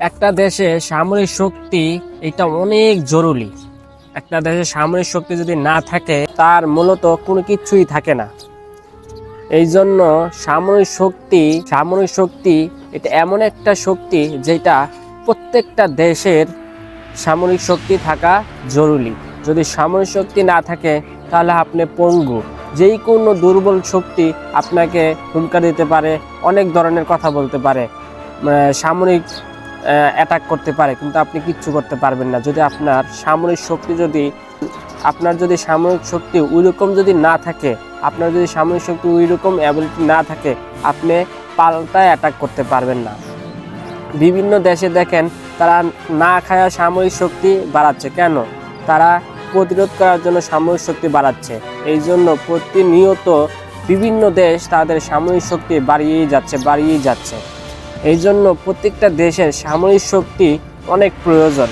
একটা দেশে সামরিক শক্তি এটা অনেক জরুরি। একটা দেশে সামরিক শক্তি যদি না থাকে তার মূলত কোনো কিছুই থাকে না। এই জন্য সামরিক শক্তি এটা এমন একটা শক্তি যেটা প্রত্যেকটা দেশের সামরিক শক্তি থাকা জরুরি। যদি সামরিক শক্তি না থাকে তাহলে আপনি পঙ্গু। যেই কোনো দুর্বল শক্তি আপনাকে হুমকা দিতে পারে, অনেক ধরনের কথা বলতে পারে, সামরিক অ্যাটাক করতে পারে, কিন্তু আপনি কিচ্ছু করতে পারবেন না যদি আপনার সামরিক শক্তি ওইরকম যদি না থাকে, আপনার যদি সামরিক শক্তি ওইরকম অ্যাবিলিটি না থাকে, আপনি পাল্টায় অ্যাটাক করতে পারবেন না। বিভিন্ন দেশে দেখেন তারা না খায়া সামরিক শক্তি বাড়াচ্ছে। কেন? তারা প্রতিরোধ করার জন্য সামরিক শক্তি বাড়াচ্ছে। এই জন্য প্রতিনিয়ত বিভিন্ন দেশ তাদের সামরিক শক্তি বাড়িয়েই যাচ্ছে। এই জন্য প্রত্যেকটা দেশের সামরিক শক্তি অনেক প্রয়োজন।